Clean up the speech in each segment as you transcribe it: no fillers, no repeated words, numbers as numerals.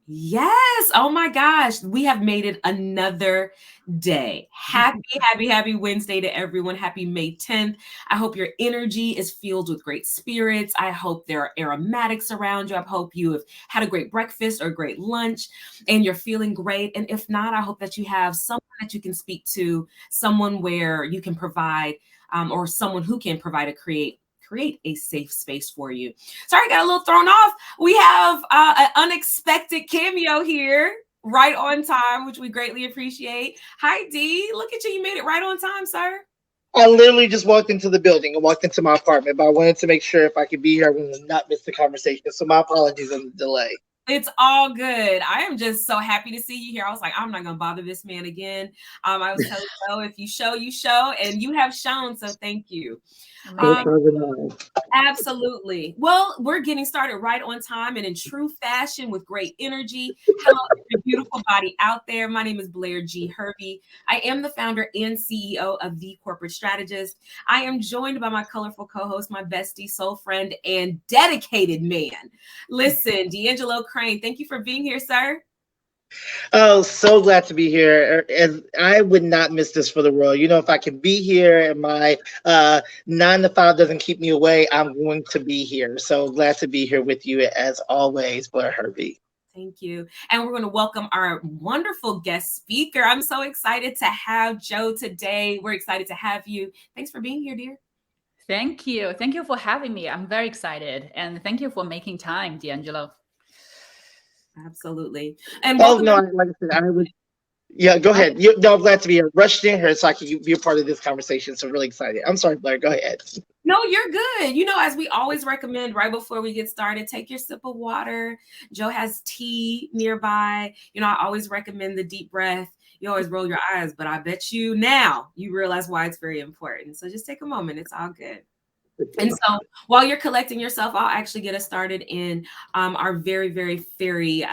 Yes. Oh my gosh. We have made it another day. Happy, happy, happy Wednesday to everyone. Happy May 10th. I hope your energy is filled with great spirits. I hope there are aromatics around you. I hope you have had a great breakfast or a great lunch and you're feeling great. And if not, I hope that you have someone that you can speak to, someone where you can provide or someone who can provide a create a safe space for you. Sorry, I got a little thrown off. We have an unexpected cameo here, right on time, which we greatly appreciate. Hi, D. Look at you. You made it right on time, sir. I literally just walked into the building and walked into my apartment, but I wanted to make sure if I could be here, I would not miss the conversation. So my apologies on the delay. It's all good. I am just so happy to see you here. I was like, I'm not going to bother this man again. I was telling Joe, if you show, you show, and you have shown. So thank you. Um, Absolutely. Well, we're getting started right on time and in true fashion with great energy. Hello, every beautiful body out there. My name is Blair G. Hervey. I am the founder and CEO of The Corporate Strategist. I am joined by my colorful co-host, my bestie, soul friend, and dedicated man. Listen, DeAngelo Crane, thank you for being here, sir. Oh, so glad to be here. And I would not miss this for the world. You know, if I can be here and my 9 to 5 doesn't keep me away, I'm going to be here. So glad to be here with you as always, Blair Herbie. Thank you. And we're going to welcome our wonderful guest speaker. I'm so excited to have Joe today. We're excited to have you. Thanks for being here, dear. Thank you. Thank you for having me. I'm very excited. And thank you for making time, DeAngelo. Absolutely. And Oh, welcome. no, like I said, I was. Yeah, go ahead. No, I'm glad to be here. Rushed in here so I can be a part of this conversation. So really excited. I'm sorry, Blair. Go ahead. No, you're good. As we always recommend right before we get started, take your sip of water. Joe has tea nearby. I always recommend the deep breath. You always roll your eyes, but I bet you now you realize why it's very important. So just take a moment. It's all good. And so while you're collecting yourself, I'll actually get us started in our very, very, very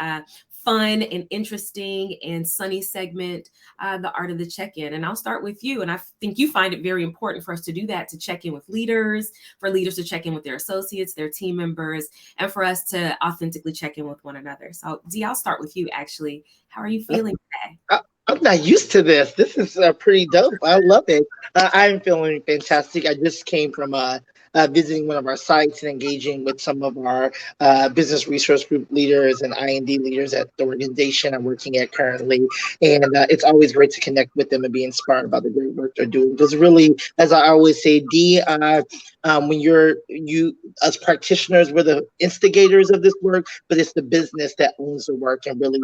fun and interesting and sunny segment, the art of the check-in. And I'll start with you. And I think you find it very important for us to do that, to check in with leaders, for leaders to check in with their associates, their team members, and for us to authentically check in with one another. So D, I'll start with you actually. How are you feeling today? I'm not used to this. This is pretty dope. I love it. I'm feeling fantastic. I just came from visiting one of our sites and engaging with some of our business resource group leaders and IND leaders at the organization I'm working at currently. And it's always great to connect with them and be inspired by the great work they're doing. Because really, as I always say, when you as practitioners, we're the instigators of this work, but it's the business that owns the work and really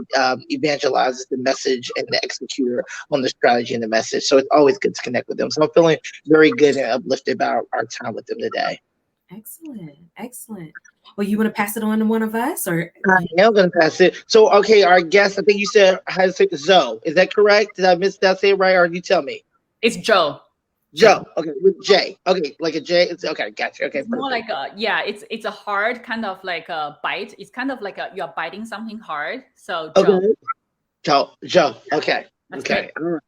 evangelizes the message and the executor on the strategy and the message. So it's always good to connect with them. So I'm feeling very good and uplifted about our time with them today. Excellent. Excellent. Well, you want to pass it on to one of us or? I am going to pass it. So, okay, our guest, I think you said how to say it, Zoe. Is that correct? Did I say it right? Or you tell me? It's Joe. Joe. Okay, with J. Okay, like a J. It's okay. Gotcha. Okay, it's more like it's a hard kind of like a bite. It's kind of like you're biting something hard. So Joe. Okay. Joe. Okay. That's okay. Great. All right.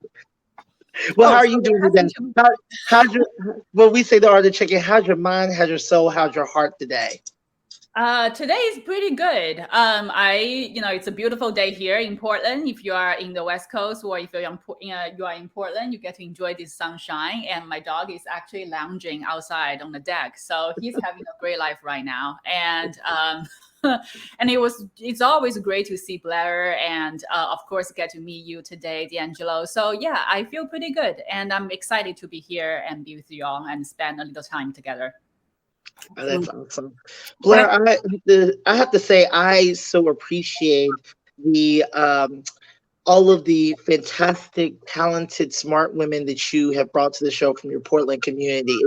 Well, how are you doing today? How's your? Well, we say the art of chicken. How's your mind? How's your soul? How's your heart today? Today is pretty good. It's a beautiful day here in Portland. If you are in the West Coast or if you are in Portland, you get to enjoy this sunshine. And my dog is actually lounging outside on the deck, so he's having a great life right now. And and it's always great to see Blair and of course get to meet you today, DeAngelo. So yeah, I feel pretty good, and I'm excited to be here and be with you all and spend a little time together. Oh, that's awesome, Blair. I have to say I so appreciate the all of the fantastic, talented, smart women that you have brought to the show from your Portland community.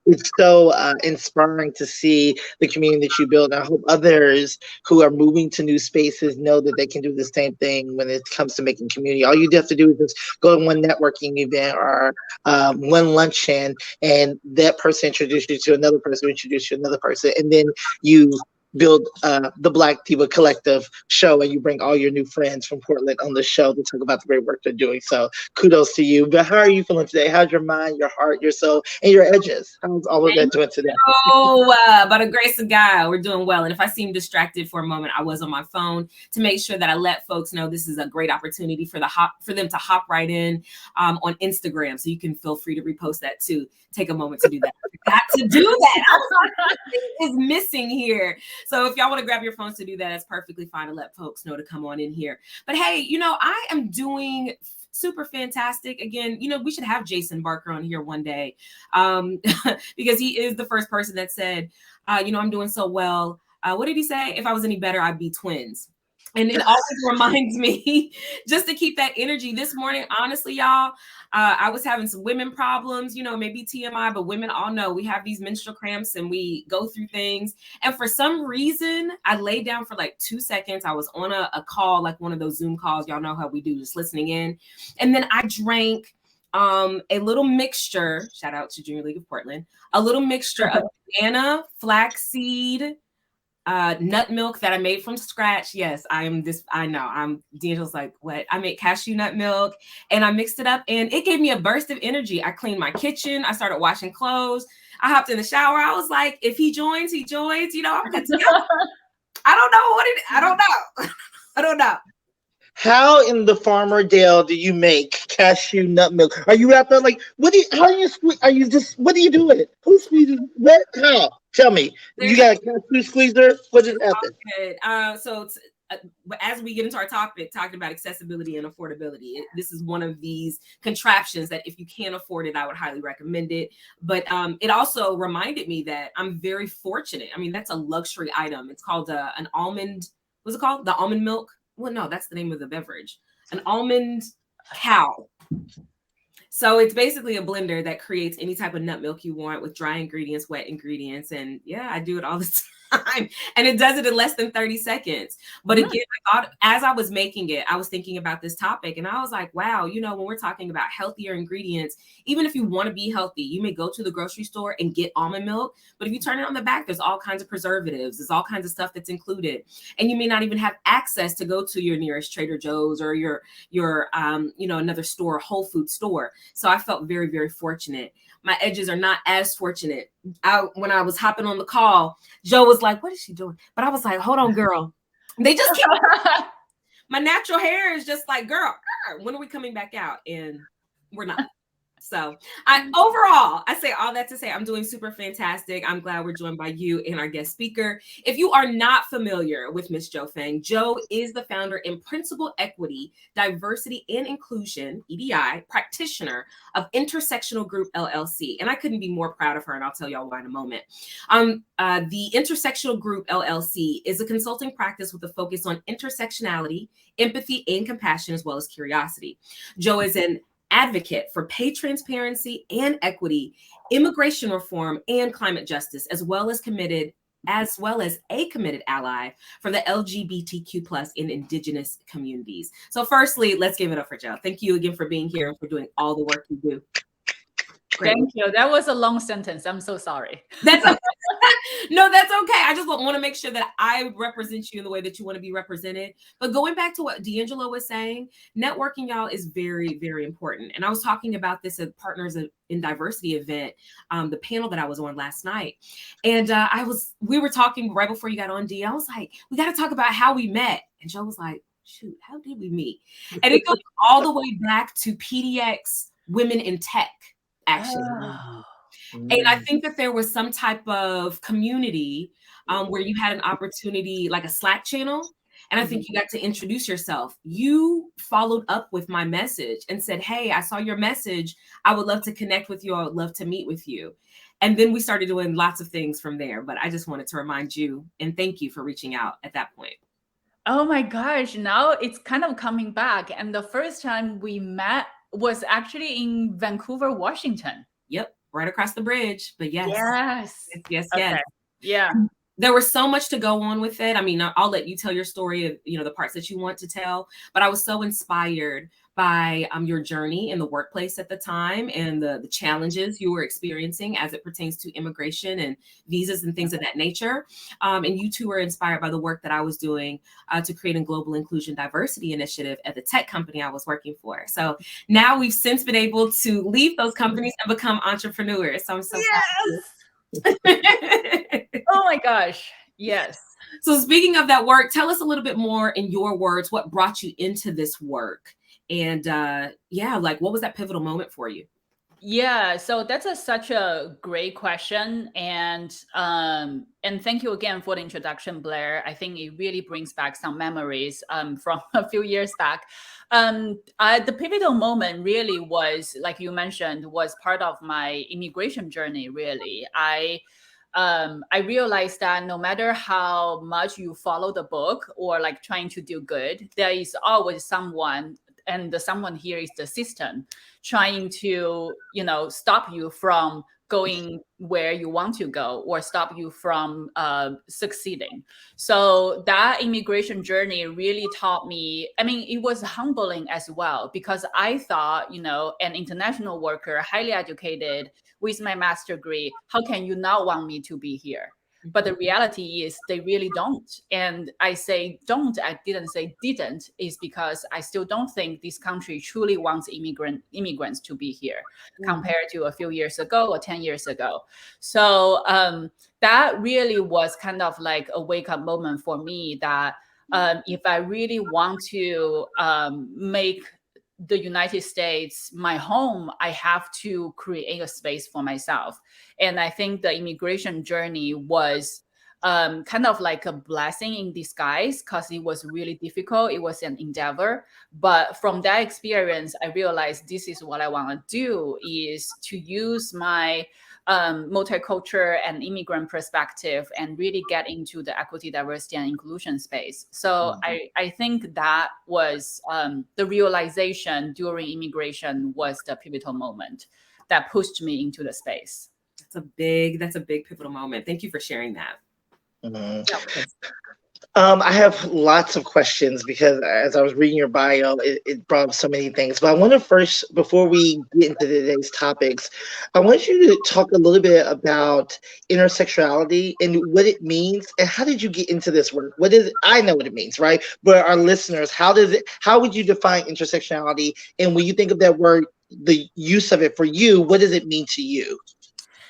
It's so inspiring to see the community that you build. And I hope others who are moving to new spaces know that they can do the same thing when it comes to making community. All you have to do is just go to one networking event or one luncheon, and that person introduces you to another person, who introduces you to another person, and then you build the Black Diva Collective show, and you bring all your new friends from Portland on the show to talk about the great work they're doing. So kudos to you. But how are you feeling today? How's your mind, your heart, your soul, and your edges? How's all of that doing today? By the grace of God, we're doing well. And if I seem distracted for a moment, I was on my phone to make sure that I let folks know this is a great opportunity for them to hop right in on Instagram. So you can feel free to repost that too. Take a moment to do that. I forgot to do that. Is missing here. So if y'all want to grab your phones to do that, that's perfectly fine, and let folks know to come on in here. But hey, I am doing super fantastic. Again, we should have Jason Barker on here one day, because he is the first person that said, I'm doing so well. What did he say? If I was any better, I'd be twins. And it always reminds me just to keep that energy. This morning, honestly, y'all, I was having some women problems, maybe TMI, but women all know we have these menstrual cramps and we go through things. And for some reason, I laid down for like 2 seconds. I was on a call, like one of those Zoom calls. Y'all know how we do, just listening in. And then I drank a little mixture, shout out to Junior League of Portland, a little mixture of banana, flaxseed, nut milk that I made from scratch. Yes, I know. DeAngelo's like, what? I made cashew nut milk and I mixed it up and it gave me a burst of energy. I cleaned my kitchen. I started washing clothes. I hopped in the shower. I was like, if he joins, he joins. I'm good to go. I don't know. I don't know. How in the Farmer Dale do you make cashew nut milk? Are you out there like, what do you do with it? Who squeezes what? How? Tell me. You got a cashew squeezer? What just happened? So as we get into our topic, talking about accessibility and affordability, this is one of these contraptions that if you can't afford it, I would highly recommend it. But it also reminded me that I'm very fortunate. I mean, that's a luxury item. It's called an almond. What's it called? The almond milk. Well, no, that's the name of the beverage. An almond cow. So it's basically a blender that creates any type of nut milk you want with dry ingredients, wet ingredients. And yeah, I do it all the time. And it does it in less than 30 seconds. But again, I thought as I was making it, I was thinking about this topic and I was like, wow, when we're talking about healthier ingredients, even if you want to be healthy, you may go to the grocery store and get almond milk. But if you turn it on the back, there's all kinds of preservatives. There's all kinds of stuff that's included. And you may not even have access to go to your nearest Trader Joe's or your another store, Whole Food store. So I felt very, very fortunate. My edges are not as fortunate. When I was hopping on the call, Joe was like, what is she doing? But I was like, hold on, girl. They just keep my natural hair is just like, girl, when are we coming back out? And we're not. So overall, I say all that to say I'm doing super fantastic. I'm glad we're joined by you and our guest speaker. If you are not familiar with Miss Zhou Fang, Zhou is the founder and principal equity, diversity, and inclusion, EDI, practitioner of Intersectional Group LLC. And I couldn't be more proud of her, and I'll tell y'all why in a moment. The Intersectional Group LLC is a consulting practice with a focus on intersectionality, empathy, and compassion, as well as curiosity. Zhou is an advocate for pay transparency and equity, immigration reform, and climate justice, as well as a committed ally for the LGBTQ+ in Indigenous communities. So firstly, let's give it up for Zhou. Thank you again for being here and for doing all the work you do. Great. Thank you. That was a long sentence. I'm so sorry. That's okay. No, that's okay. I just want to make sure that I represent you in the way that you want to be represented. But going back to what DeAngelo was saying, networking, y'all, is very, very important. And I was talking about this at Partners in Diversity event, the panel that I was on last night. And we were talking right before you got on, D. I was like, we got to talk about how we met. And Joe was like, shoot, how did we meet? And it goes all the way back to PDX Women in Tech. Action. Oh. And I think that there was some type of community where you had an opportunity, like a Slack channel. And I think you got to introduce yourself. You followed up with my message and said, hey, I saw your message. I would love to connect with you. I would love to meet with you. And then we started doing lots of things from there. But I just wanted to remind you and thank you for reaching out at that point. Oh my gosh. Now it's kind of coming back. And the first time we met was actually in Vancouver, Washington. Yep, right across the bridge. But yes. Okay. Yeah. there was so much to go on with it. I mean, I'll let you tell your story of, the parts that you want to tell, but I was so inspired by your journey in the workplace at the time and the challenges you were experiencing as it pertains to immigration and visas and things of that nature. And you two were inspired by the work that I was doing to create a global inclusion diversity initiative at the tech company I was working for. So now we've since been able to leave those companies and become entrepreneurs. So I'm so Yes. Oh my gosh. Yes. So speaking of that work, tell us a little bit more in your words, what brought you into this work? And what was that pivotal moment for you? Yeah, so that's such a great question, and thank you again for the introduction, Blair. I think it really brings back some memories from a few years back. The pivotal moment really was, like you mentioned, was part of my immigration journey. Really, I realized that no matter how much you follow the book or like trying to do good, there is always someone, and the someone here is the system trying to, stop you from going where you want to go or stop you from succeeding. So that immigration journey really taught me, I mean, it was humbling as well, because I thought, an international worker, highly educated with my master's degree, how can you not want me to be here? But the reality is they really don't. And I say don't, I didn't say didn't, is because I still don't think this country truly wants immigrants to be here compared to a few years ago or 10 years ago. So that really was kind of like a wake-up moment for me that if I really want to make the United States my home, I have to create a space for myself. And I think the immigration journey was kind of like a blessing in disguise, because it was really difficult. It was an endeavor. But from that experience, I realized this is what I want to do, is to use my multicultural and immigrant perspective and really get into the equity, diversity, and inclusion space. So I think that was the realization during immigration was the pivotal moment that pushed me into the space. That's a big pivotal moment. Thank you for sharing that. Mhm. I have lots of questions because as I was reading your bio, it brought up so many things. But I want to first, before we get into today's topics, I want you to talk a little bit about intersectionality and what it means, and how did you get into this work? What is it? I know what it means, right? But our listeners, how would you define intersectionality? And when you think of that word, the use of it for you, what does it mean to you?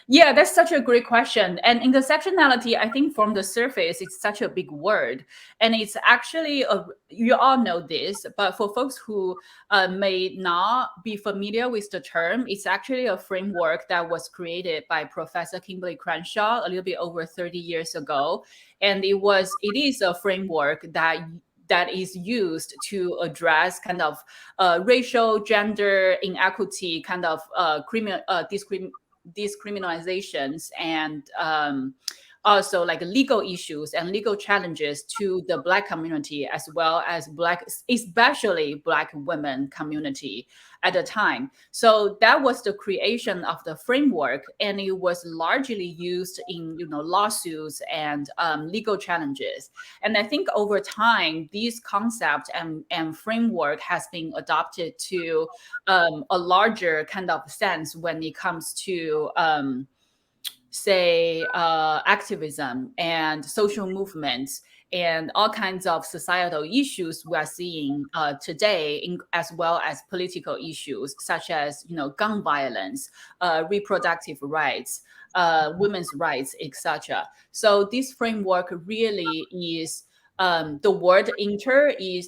Yeah, that's such a great question. And intersectionality, I think from the surface, it's such a big word. And it's actually, you all know this, but for folks who may not be familiar with the term, it's actually a framework that was created by Professor Kimberly Crenshaw a little bit over 30 years ago. And it is a framework that is used to address kind of racial, gender inequity, kind of discriminations, and also like legal issues and legal challenges to the Black community, as well as especially Black women community at the time. So that was the creation of the framework, and it was largely used in lawsuits and legal challenges. And I think over time, these concepts and framework has been adopted to a larger kind of sense when it comes to say activism and social movements and all kinds of societal issues we are seeing today, as well as political issues such as gun violence, reproductive rights, women's rights, etc. So this framework really is the word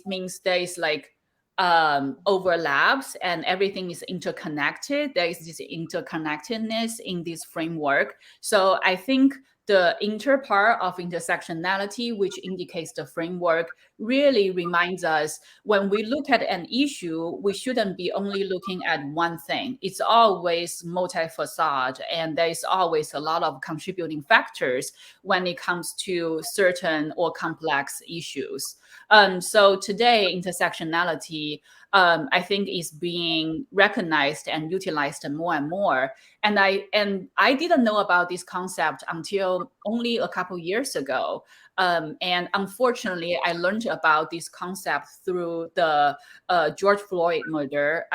means there is like overlaps and everything is interconnected. There is this interconnectedness in this framework. So I think the inter part of intersectionality, which indicates the framework, really reminds us when we look at an issue, we shouldn't be only looking at one thing. It's always multi-facade, and there is always a lot of contributing factors when it comes to certain or complex issues. So today, intersectionality, I think, is being recognized and utilized more and more. And I didn't know about this concept until until only a couple years ago. And unfortunately, I learned about this concept through the George Floyd murder.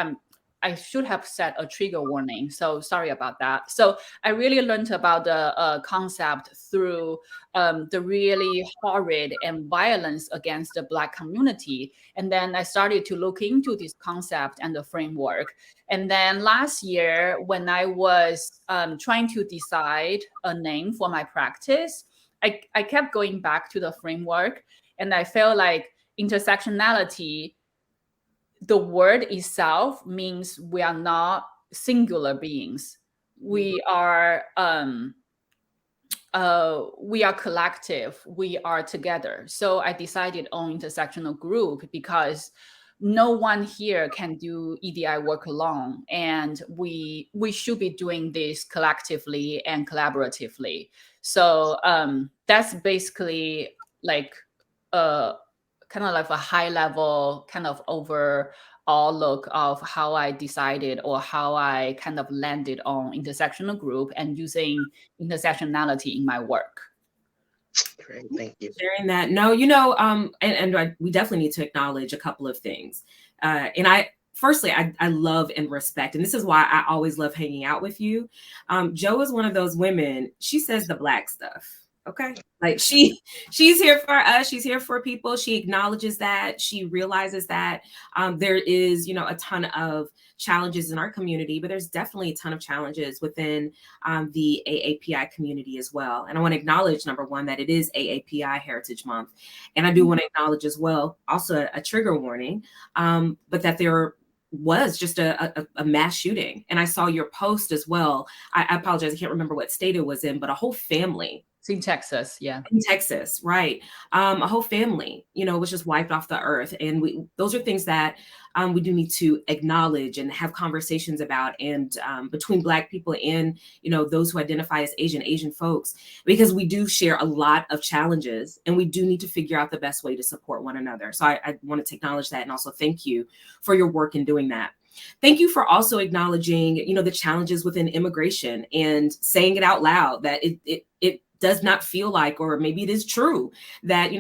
I should have set a trigger warning, so sorry about that. So I really learned about the concept through the really horrid and violence against the Black community. And then I started to look into this concept and the framework. And then last year, when I was trying to decide a name for my practice, I kept going back to the framework, and I felt like intersectionality, the word itself means we are not singular beings. We are collective. We are together. So I decided on intersectional group because no one here can do EDI work alone, and we should be doing this collectively and collaboratively. So that's basically like kind of like a high level kind of overall look of how I decided or how I kind of landed on intersectional group and using intersectionality in my work. Great, thank you. Sharing that. No, we definitely need to acknowledge a couple of things. Firstly, I love and respect, and this is why I always love hanging out with you. Joe is one of those women, she says the Black stuff. Okay. Like she's here for us. She's here for people. She acknowledges that. She realizes that there is, a ton of challenges in our community, but there's definitely a ton of challenges within the AAPI community as well. And I want to acknowledge, number one, that it is AAPI Heritage Month. And I do want to acknowledge as well, also a trigger warning, but that there was just a mass shooting. And I saw your post as well. I apologize. I can't remember what state it was in, but a whole family. It's in Texas, yeah. In Texas, right. A whole family, was just wiped off the earth. And those are things that we do need to acknowledge and have conversations about, and between Black people and, those who identify as Asian folks, because we do share a lot of challenges and we do need to figure out the best way to support one another. So I wanted to acknowledge that and also thank you for your work in doing that. Thank you for also acknowledging, the challenges within immigration and saying it out loud that it does not feel like, or maybe it is true that,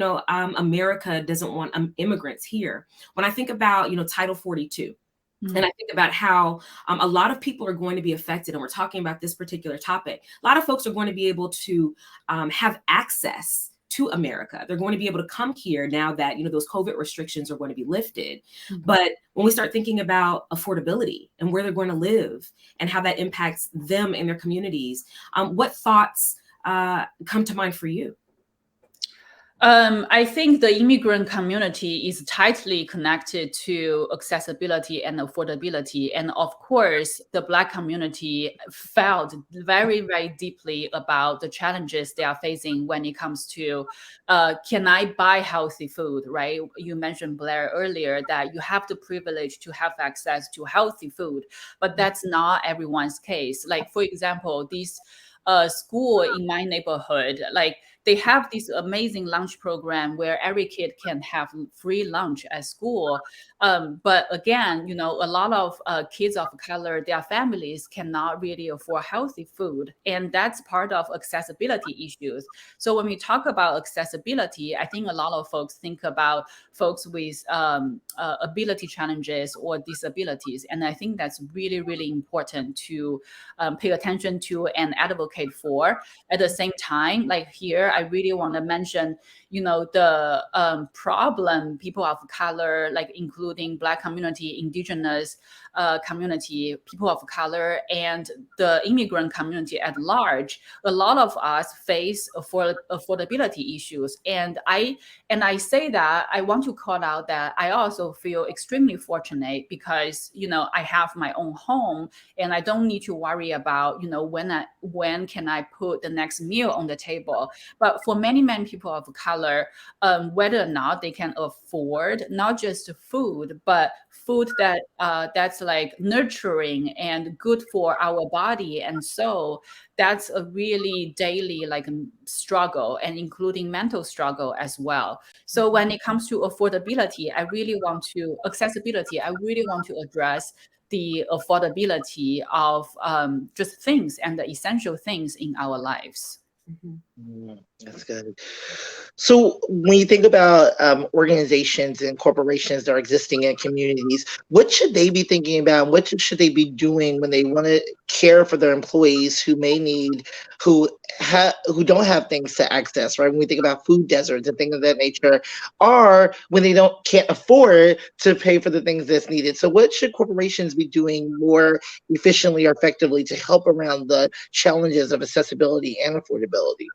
America doesn't want immigrants here. When I think about, Title 42, and I think about how a lot of people are going to be affected, and we're talking about this particular topic, a lot of folks are going to be able to have access to America. They're going to be able to come here now that, those COVID restrictions are going to be lifted. But when we start thinking about affordability and where they're going to live and how that impacts them and their communities, what thoughts come to mind for you? I think the immigrant community is tightly connected to accessibility and affordability. And of course, the Black community felt very, very deeply about the challenges they are facing when it comes to, can I buy healthy food, right? You mentioned, Blair, earlier that you have the privilege to have access to healthy food, but that's not everyone's case. Like, for example, these school in my neighborhood, like they have this amazing lunch program where every kid can have free lunch at school. But again, a lot of kids of color, their families cannot really afford healthy food. And that's part of accessibility issues. So when we talk about accessibility, I think a lot of folks think about folks with ability challenges or disabilities. And I think that's really, really important to pay attention to and advocate for. At the same time, like here, I really want to mention, the problem people of color, like including Black community, indigenous community, people of color, and the immigrant community at large. A lot of us face affordability issues. And I say that, I want to call out that I also feel extremely fortunate because, I have my own home and I don't need to worry about, when can I put the next meal on the table. But for many, many people of color, whether or not they can afford not just food, but food that's like nurturing and good for our body and soul, that's a really daily like struggle, and including mental struggle as well. So when it comes to accessibility, I really want to address the affordability of just things and the essential things in our lives. That's good. So when you think about organizations and corporations that are existing in communities, what should they be thinking about? What should they be doing when they want to care for their employees who may need, who don't have things to access, right? When we think about food deserts and things of that nature, or when they can't afford to pay for the things that's needed. So what should corporations be doing more efficiently or effectively to help around the challenges of accessibility and affordability?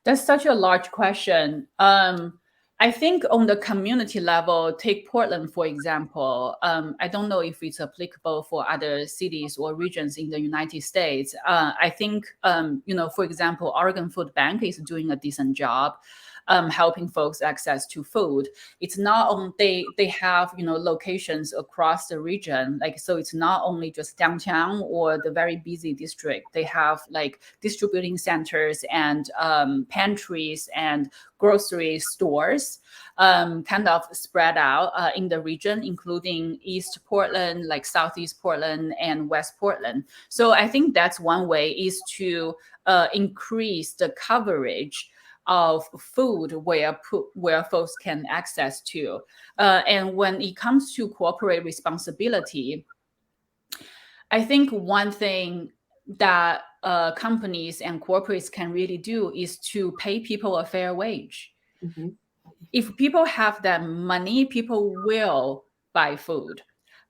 That's such a large question. I think on the community level, take Portland, for example. I don't know if it's applicable for other cities or regions in the United States. I think, for example, Oregon Food Bank is doing a decent job helping folks access to food. It's not only they have locations across the region, like, so it's not only just downtown or the very busy district. They have like distributing centers and pantries and grocery stores kind of spread out in the region, including East Portland, like Southeast Portland and West Portland. So I think that's one way, is to increase the coverage of food where folks can access to. And when it comes to corporate responsibility, I think one thing that companies and corporates can really do is to pay people a fair wage. Mm-hmm. If people have that money, people will buy food.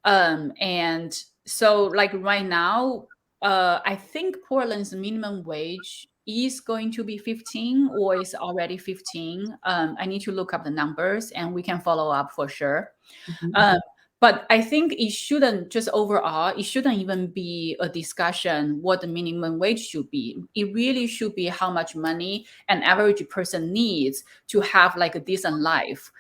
And so like right now, I think Portland's minimum wage is going to be 15 or is already 15. I need to look up the numbers and we can follow up for sure. Mm-hmm. But I think it shouldn't it shouldn't even be a discussion what the minimum wage should be. It really should be how much money an average person needs to have like a decent life.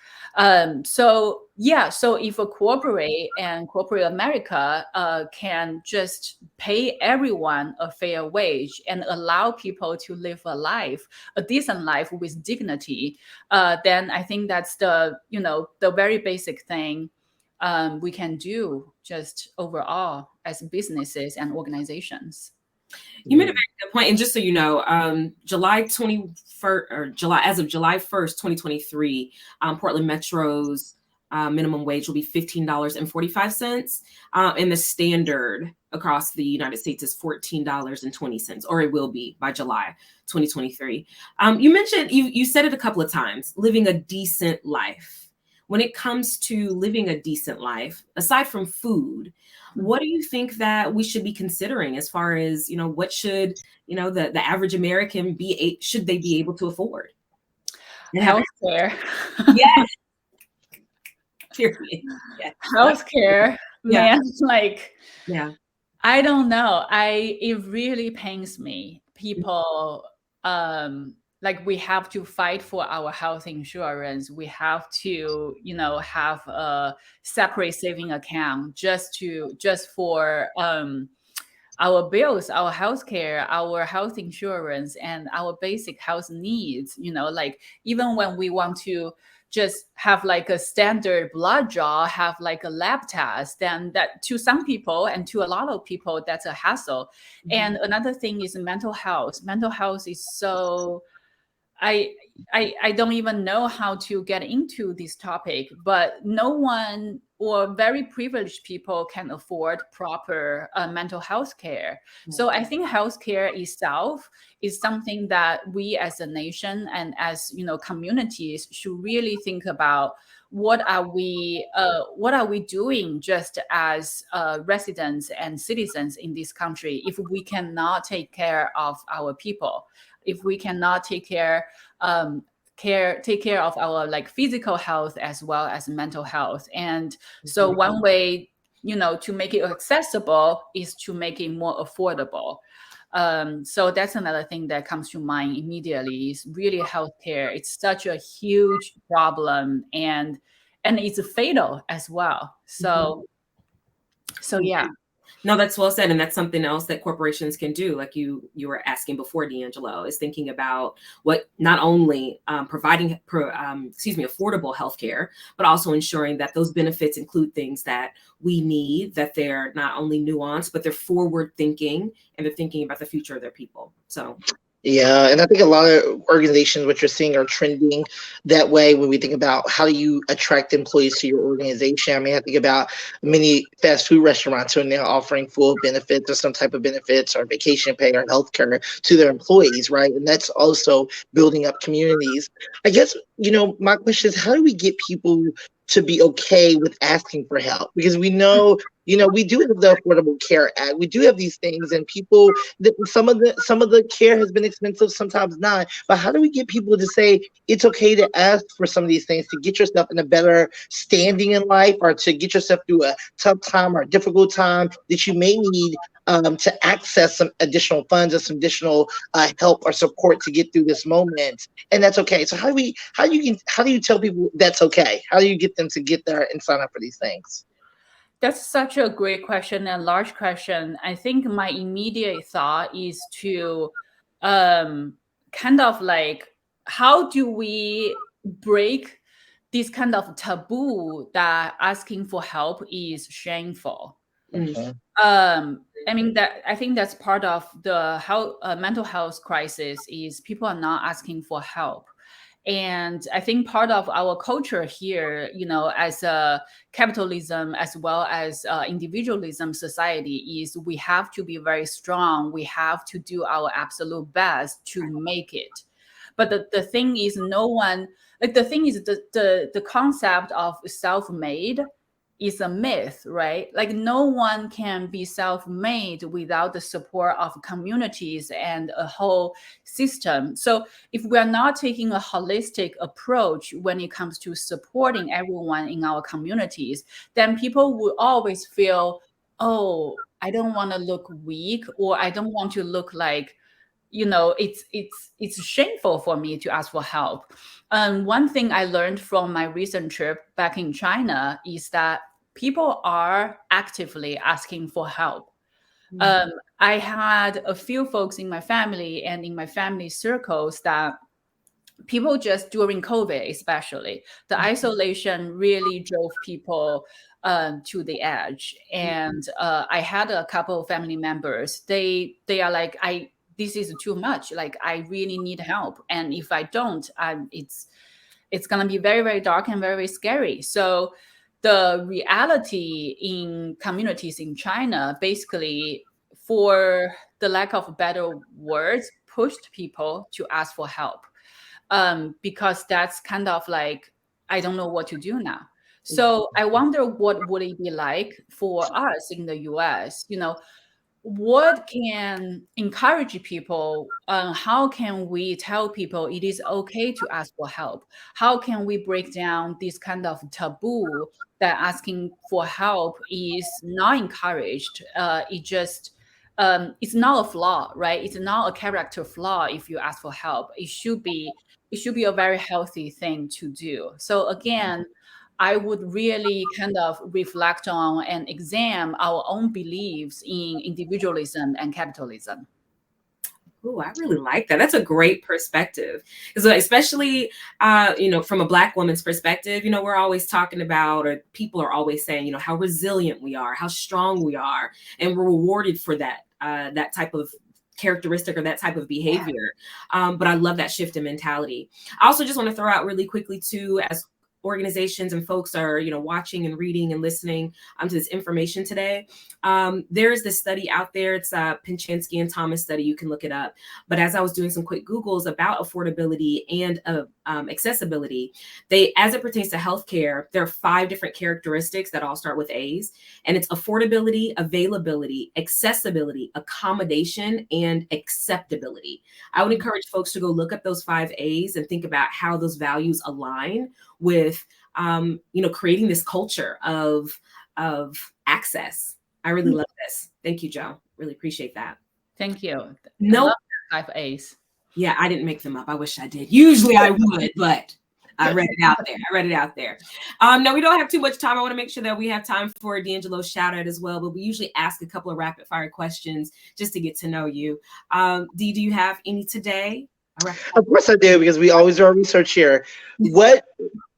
So if a corporate America can just pay everyone a fair wage and allow people to live a decent life with dignity, then I think that's the very basic thing we can do just overall as businesses and organizations. You made a very good point. And just so you know, July 21st, or as of July 1st, 2023, Portland Metro's minimum wage will be $15.45. And the standard across the United States is $14.20, or it will be by July 2023. You mentioned, you said it a couple of times, living a decent life. When it comes to living a decent life, aside from food, what do you think that we should be considering as far as, what should, the average American should they be able to afford? Healthcare. Yes. Period. Yes. Healthcare, man, like, yeah. I don't know. It really pains me. People, like, we have to fight for our health insurance. We have to, have a separate saving account just for our bills, our healthcare, our health insurance, and our basic health needs. Like, even when we want to just have like a standard blood draw, have like a lab test, then that to some people and to a lot of people, that's a hassle. Mm-hmm. And another thing is mental health. Mental health is so, I don't even know how to get into this topic, but no one or very privileged people can afford proper mental health care. Mm-hmm. So I think healthcare itself is something that we as a nation and as communities should really think about. What are we doing just as residents and citizens in this country if we cannot take care of our people, if we cannot take care of our like physical health as well as mental health? And so one way to make it accessible is to make it more affordable. So that's another thing that comes to mind immediately, is really healthcare. It's such a huge problem, and it's fatal as well. So yeah. No, that's well said. And that's something else that corporations can do. Like you were asking before, DeAngelo, is thinking about what not only providing affordable healthcare, but also ensuring that those benefits include things that we need, that they're not only nuanced, but they're forward thinking and they're thinking about the future of their people. So Yeah, and I think a lot of organizations, what you're seeing, are trending that way when we think about how do you attract employees to your organization. I mean, I think about many fast food restaurants who are now offering full benefits or some type of benefits or vacation pay or healthcare to their employees, right? And that's also building up communities. I guess, my question is, how do we get people to be okay with asking for help? Because we know, we do have the Affordable Care Act. We do have these things, and people, some of the care has been expensive, sometimes not. But how do we get people to say it's okay to ask for some of these things to get yourself in a better standing in life, or to get yourself through a tough time or a difficult time that you may need to access some additional funds or some additional help or support to get through this moment, and that's okay. So how do you tell people that's okay? How do you get them to get there and sign up for these things? That's such a great question and large question. I think my immediate thought is to kind of like, how do we break this kind of taboo that asking for help is shameful? Okay. I mean, that I think that's part of the mental health crisis is people are not asking for help. And I think part of our culture here, as a capitalism as well as individualism society, is we have to be very strong. We have to do our absolute best to make it. But the thing is, no one, like, the thing is, the concept of self-made is a myth, right? Like, no one can be self-made without the support of communities and a whole system. So if we are not taking a holistic approach when it comes to supporting everyone in our communities, then people will always feel, oh, I don't want to look weak, or I don't want to look like, it's shameful for me to ask for help. One thing I learned from my recent trip back in China is that people are actively asking for help. Mm-hmm. I had a few folks in my family and in my family circles that people, just during COVID, especially, the isolation really drove people to the edge. And I had a couple of family members. They are like, this is too much. Like, I really need help, and if I don't, it's gonna be very, very dark and very, very scary. So the reality in communities in China, basically, for the lack of better words, pushed people to ask for help, because that's kind of like, I don't know what to do now. So I wonder, what would it be like for us in the US? What can encourage people? How can we tell people it is okay to ask for help? How can we break down this kind of taboo that asking for help is not encouraged? It's not a flaw, right? It's not a character flaw. If you ask for help, it should be a very healthy thing to do. So again, I would really kind of reflect on and examine our own beliefs in individualism and capitalism. Oh, I really like that. That's a great perspective. Because especially, from a Black woman's perspective, we're always talking about, or people are always saying, how resilient we are, how strong we are, and we're rewarded for that type of characteristic or that type of behavior. But I love that shift in mentality. I also just want to throw out really quickly too, as organizations and folks are watching and reading and listening to this information today, there is this study out there. It's a Pinchansky and Thomas study. You can look it up. But as I was doing some quick Googles about affordability and accessibility, as it pertains to healthcare, there are 5 different characteristics that all start with A's, and it's affordability, availability, accessibility, accommodation, and acceptability. I would encourage folks to go look up those 5 A's and think about how those values align with creating this culture of access. I really love this. Thank you, Joe. Really appreciate that. Thank you. No, I love that 5 A's. Yeah, I didn't make them up. I wish I did. Usually I would, but I read it out there. No, we don't have too much time. I want to make sure that we have time for DeAngelo's shout out as well, but we usually ask a couple of rapid fire questions just to get to know you. Dee, do you have any today? Of course I do, because we always do our research here. What,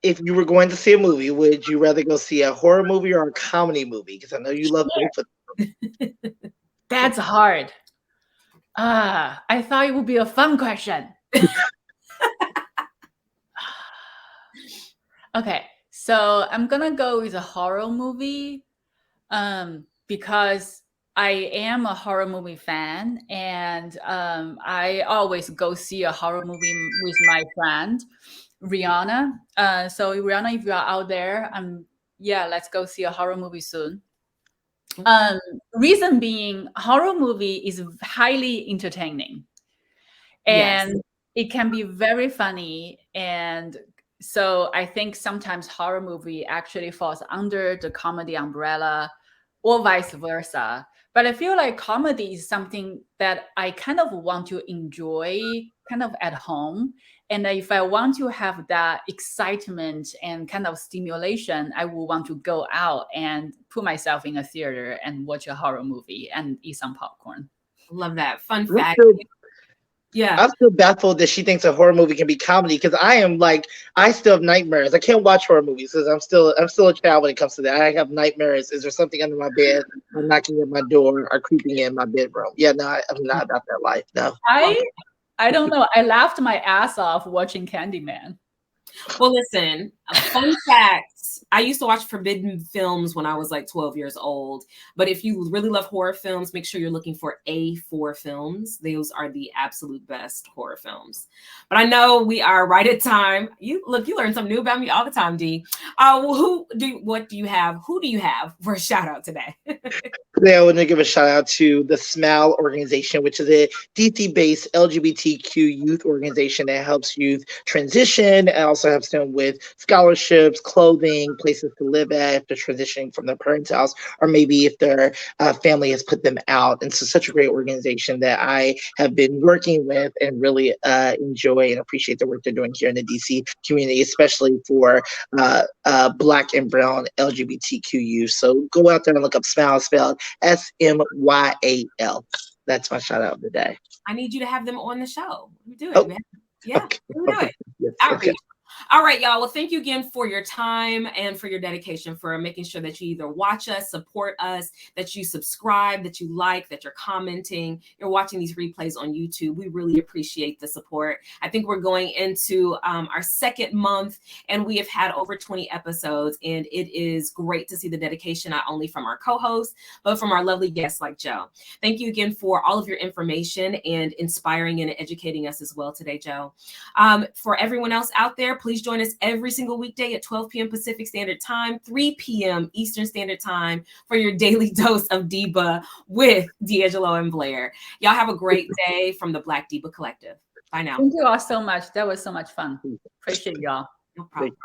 if you were going to see a movie, would you rather go see a horror movie or a comedy movie? Because I know you love both of them. That's hard. I thought it would be a fun question. Okay, so I'm gonna go with a horror movie, because I am a horror movie fan, and I always go see a horror movie with my friend Rihanna. So Rihanna, if you are out there, yeah, let's go see a horror movie soon. Reason being, horror movie is highly entertaining, Yes. and it can be very funny. And so I think sometimes horror movie actually falls under the comedy umbrella, or vice versa. But I feel like comedy is something that I kind of want to enjoy kind of at home. And if I want to have that excitement and kind of stimulation, I will want to go out and put myself in a theater and watch a horror movie and eat some popcorn. Love that. Fun I'm fact. still, Yeah. I'm still baffled that she thinks a horror movie can be comedy, because I am like, I still have nightmares. I can't watch horror movies because I'm still a child when it comes to that. I have nightmares. Is there something under my bed, or knocking at my door, or creeping in my bedroom? Yeah, no, I'm not about that life. No. I don't know. I laughed my ass off watching Candyman. Well, listen, a fun fact. I used to watch forbidden films when I was like 12 years old. But if you really love horror films, make sure you're looking for A4 films. Those are the absolute best horror films. But I know we are right at time. You learn something new about me all the time, D. Who do you have for a shout out today? Today, I want to give a shout out to the SMILE organization, which is a DC-based LGBTQ youth organization that helps youth transition and also helps them with scholarships, clothing, places to live at if they're transitioning from their parents' house, or maybe if their family has put them out. And so, such a great organization that I have been working with and really enjoy and appreciate the work they're doing here in the DC community, especially for Black and Brown LGBTQ youth. So go out there and look up SMILE, spelled SMYAL. That's my shout out of the day. I need you to have them on the show. Do it, Oh, man. Yeah, okay. do it. Yes, Outreach. okay. All right, y'all. Well, thank you again for your time and for your dedication, for making sure that you either watch us, support us, that you subscribe, that you like, that you're commenting, you're watching these replays on YouTube. We really appreciate the support. I think we're going into our second month, and we have had over 20 episodes, and it is great to see the dedication, not only from our co-hosts, but from our lovely guests like Joe. Thank you again for all of your information and inspiring and educating us as well today, Joe. For everyone else out there, please join us every single weekday at 12 p.m. Pacific Standard Time, 3 p.m. Eastern Standard Time for your daily dose of DEIBA with DeAngelo and Blair. Y'all have a great day from the Black DEIBA Collective. Bye now. Thank you all so much. That was so much fun. Appreciate y'all. No problem.